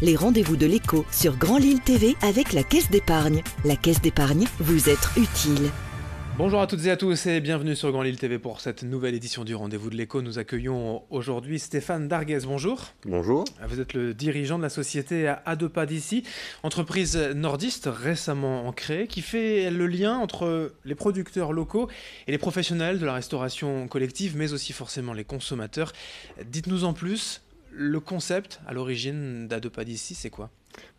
les rendez-vous de l'écho sur Grand Lille TV avec la Caisse d'Épargne. La Caisse d'Épargne, vous être utile. Bonjour à toutes et à tous et bienvenue sur Grand Lille TV pour cette nouvelle édition du Rendez-vous de l'écho. Nous accueillons aujourd'hui Stéphane Darguez. Bonjour. Bonjour. Vous êtes le dirigeant de la société à deux pas d'ici, entreprise nordiste récemment créée qui fait le lien entre les producteurs locaux et les professionnels de la restauration collective, mais aussi forcément les consommateurs. Dites-nous en plus, le concept à l'origine d'À deux pas d'ici, c'est quoi ?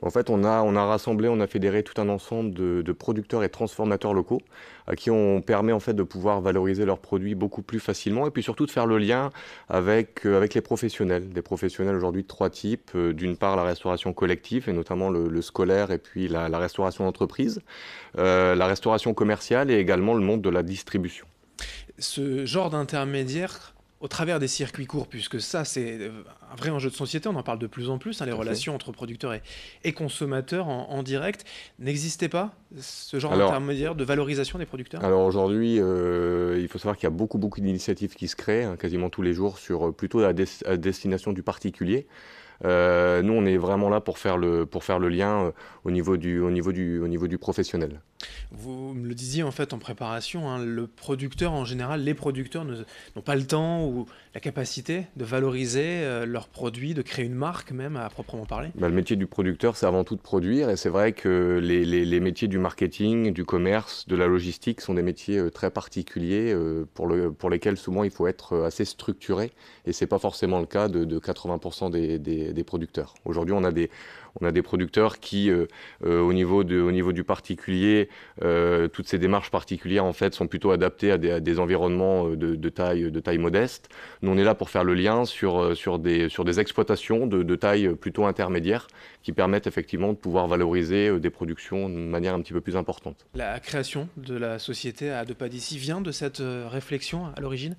En fait, on a rassemblé, on a fédéré tout un ensemble de producteurs et transformateurs locaux à qui on permet en fait de pouvoir valoriser leurs produits beaucoup plus facilement et puis surtout de faire le lien avec les professionnels. Des professionnels aujourd'hui de trois types. D'une part, la restauration collective et notamment le scolaire et puis la restauration d'entreprise, la restauration commerciale et également le monde de la distribution. Ce genre d'intermédiaire au travers des circuits courts, puisque ça c'est un vrai enjeu de société, on en parle de plus en plus, les relations entre producteurs et consommateurs en direct. N'existait pas ce genre d'intermédiaire de valorisation des producteurs ? Alors aujourd'hui, il faut savoir qu'il y a beaucoup d'initiatives qui se créent, quasiment tous les jours, sur plutôt la destination du particulier. Nous, on est vraiment là pour faire le lien au niveau du professionnel. Vous me le disiez en fait en préparation, le producteur en général, les producteurs n'ont pas le temps ou la capacité de valoriser leurs produits, de créer une marque même à proprement parler. Le métier du producteur, c'est avant tout de produire et c'est vrai que les métiers du marketing, du commerce, de la logistique sont des métiers très particuliers pour lesquels souvent il faut être assez structuré et c'est pas forcément le cas de 80% des producteurs. Aujourd'hui, on a des producteurs qui, au niveau du particulier, toutes ces démarches particulières en fait sont plutôt adaptées à des environnements de taille modeste. Nous, on est là pour faire le lien sur des exploitations de taille plutôt intermédiaire qui permettent effectivement de pouvoir valoriser des productions de manière un petit peu plus importante. La création de la société à deux pas d'ici vient de cette réflexion à l'origine ?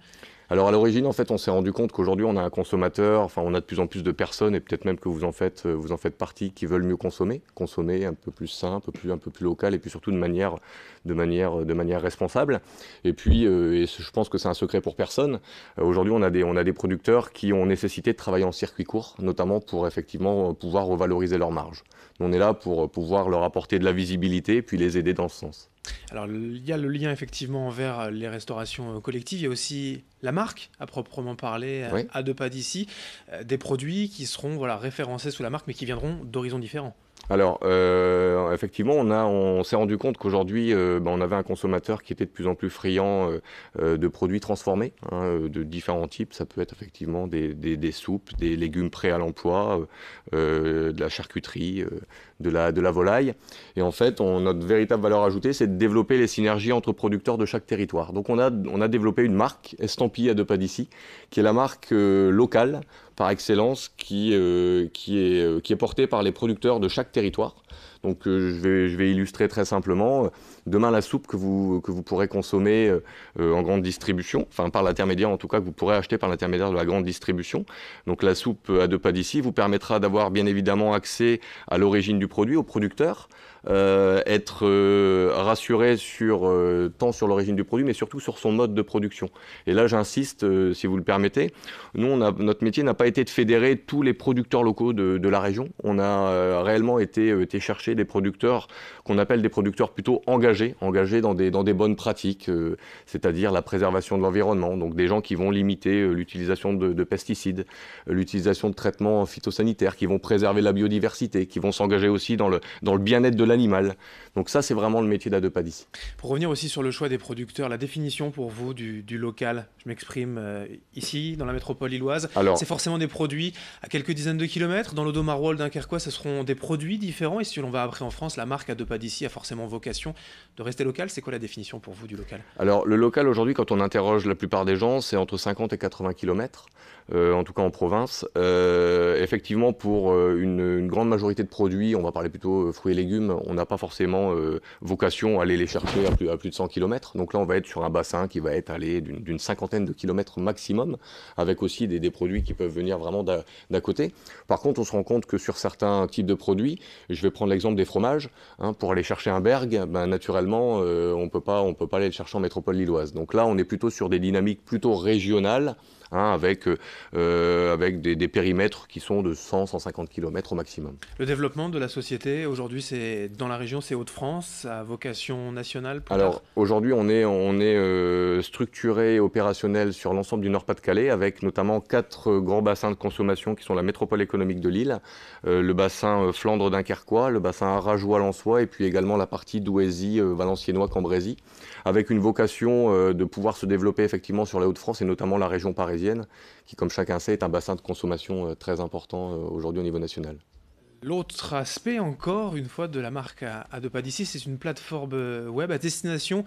Alors à l'origine, en fait, on s'est rendu compte qu'aujourd'hui, on a un consommateur, enfin on a de plus en plus de personnes, et peut-être même que vous en faites partie, qui veulent mieux consommer un peu plus sain, un peu plus local, et puis surtout de manière responsable. Et puis, et je pense que c'est un secret pour personne, aujourd'hui on a des producteurs qui ont nécessité de travailler en circuit court, notamment pour effectivement pouvoir revaloriser leurs marges. On est là pour pouvoir leur apporter de la visibilité, puis les aider dans ce sens. Alors, il y a le lien effectivement envers les restaurations collectives, il y a aussi la marque à proprement parler, oui. À deux pas d'ici, des produits qui seront référencés sous la marque mais qui viendront d'horizons différents. Alors, effectivement, on s'est rendu compte qu'aujourd'hui, on avait un consommateur qui était de plus en plus friand de produits transformés, de différents types. Ça peut être effectivement des soupes, des légumes prêts à l'emploi, de la charcuterie, de la volaille. Et en fait, notre véritable valeur ajoutée, c'est de développer les synergies entre producteurs de chaque territoire. Donc, on a développé une marque estampillée à deux pas d'ici, qui est la marque locale par excellence, qui est portée par les producteurs de chaque territoire. Donc je vais illustrer très simplement. Demain, la soupe que vous pourrez consommer en grande distribution, enfin par l'intermédiaire en tout cas, que vous pourrez acheter par l'intermédiaire de la grande distribution. Donc la soupe à deux pas d'ici vous permettra d'avoir bien évidemment accès à l'origine du produit, au producteur, être rassuré tant sur l'origine du produit, mais surtout sur son mode de production. Et là, j'insiste, si vous le permettez, notre métier n'a pas été de fédérer tous les producteurs locaux de la région. On a réellement été chercher des producteurs qu'on appelle des producteurs plutôt engagés dans des bonnes pratiques, c'est-à-dire la préservation de l'environnement, donc des gens qui vont limiter l'utilisation de pesticides, l'utilisation de traitements phytosanitaires, qui vont préserver la biodiversité, qui vont s'engager aussi dans le bien-être de l'animal. Donc ça, c'est vraiment le métier d'À deux pas d'ici. Pour revenir aussi sur le choix des producteurs, la définition pour vous du local, je m'exprime ici, dans la métropole lilloise, c'est forcément des produits à quelques dizaines de kilomètres. Dans l'Audomarois, le Dunkerquois, ce seront des produits différents. Et si l'on va après en France, la marque À deux pas d'ici a forcément vocation de rester locale. C'est quoi la définition pour vous du local ? Alors le local aujourd'hui, quand on interroge la plupart des gens, c'est entre 50 et 80 kilomètres. En tout cas en province. Effectivement, pour une grande majorité de produits, on va parler plutôt fruits et légumes, on n'a pas forcément vocation à aller les chercher à plus de 100 km. Donc là, on va être sur un bassin qui va être allé d'une cinquantaine de kilomètres maximum, avec aussi des produits qui peuvent venir vraiment d'à côté. Par contre, on se rend compte que sur certains types de produits, je vais prendre l'exemple des fromages, pour aller chercher un berg, naturellement, on peut pas aller le chercher en métropole lilloise. Donc là, on est plutôt sur des dynamiques plutôt régionales, hein, avec des périmètres qui sont de 100-150 km au maximum. Le développement de la société, aujourd'hui, c'est dans la région, c'est Hauts-de-France, à vocation nationale plus Alors tard. aujourd'hui, on est structuré et opérationnel sur l'ensemble du Nord-Pas-de-Calais, avec notamment 4 grands bassins de consommation qui sont la métropole économique de Lille, le bassin Flandre-Dunkerquois, le bassin Arajois-Lensois et puis également la partie Douaisis, Valenciennois-Cambrésis, avec une vocation de pouvoir se développer effectivement sur les Hauts-de-France et notamment la région parisienne, qui comme chacun sait est un bassin de consommation très important aujourd'hui au niveau national. L'autre aspect encore, une fois, de la marque à deux pas d'ici, c'est une plateforme web à destination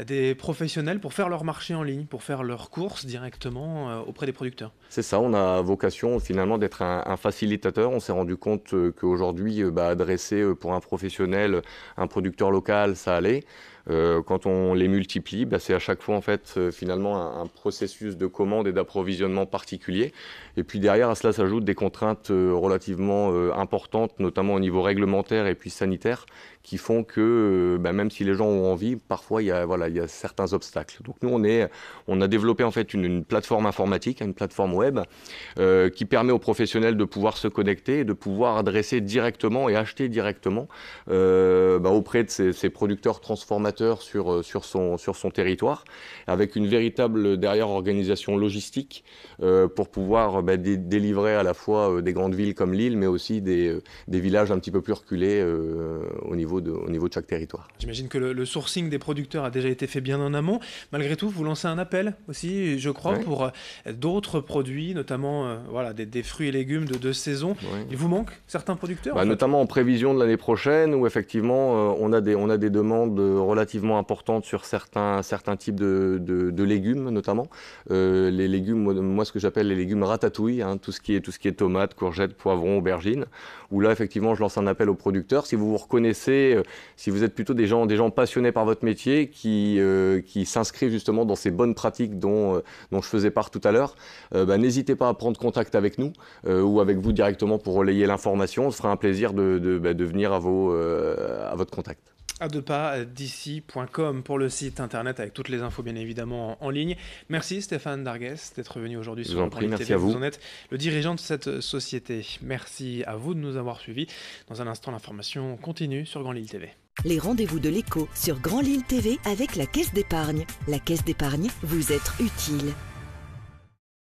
des professionnels pour faire leur marché en ligne, pour faire leurs courses directement auprès des producteurs. C'est ça, on a vocation finalement d'être un facilitateur. On s'est rendu compte qu'aujourd'hui, adresser pour un professionnel, un producteur local, ça allait. Quand on les multiplie, c'est à chaque fois en fait finalement un processus de commande et d'approvisionnement particulier. Et puis derrière à cela s'ajoutent des contraintes relativement importantes, notamment au niveau réglementaire et puis sanitaire, qui font que même si les gens ont envie, parfois il y a certains obstacles. Donc nous on a développé en fait une plateforme informatique, une plateforme web qui permet aux professionnels de pouvoir se connecter et de pouvoir adresser directement et acheter directement auprès de ces producteurs transformateurs sur son territoire, avec une véritable derrière organisation logistique pour pouvoir délivrer à la fois des grandes villes comme Lille, mais aussi des villages un petit peu plus reculés au niveau de chaque territoire. J'imagine que le sourcing des producteurs a déjà été fait bien en amont. Malgré tout, vous lancez un appel aussi, je crois, Ouais. pour d'autres produits, notamment des fruits et légumes de saison. Ouais. Il vous manque certains producteurs en fait. Notamment en prévision de l'année prochaine, où effectivement on a des demandes relativement importantes sur certains types de légumes notamment. Les légumes, moi ce que j'appelle les légumes ratatouille, hein, tout ce qui est tomates, courgettes, poivrons, aubergines, où là effectivement je lance un appel aux producteurs. Si vous vous reconnaissez, si vous êtes plutôt des gens passionnés par votre métier, qui s'inscrivent justement dans ces bonnes pratiques dont je faisais part tout à l'heure, n'hésitez pas à prendre contact avec nous ou avec vous directement pour relayer l'information. On se fera un plaisir de venir à votre contact. A2pasdici.com pour le site internet avec toutes les infos bien évidemment en ligne. Merci Stéphane Dargues d'être venu aujourd'hui sur Je vous en prie, Grand Lille merci TV. à vous. Vous en êtes le dirigeant de cette société. Merci à vous de nous avoir suivis. Dans un instant, l'information continue sur Grand Lille TV. Les rendez-vous de l'écho sur Grand Lille TV avec la Caisse d'épargne. La Caisse d'épargne, vous être utile.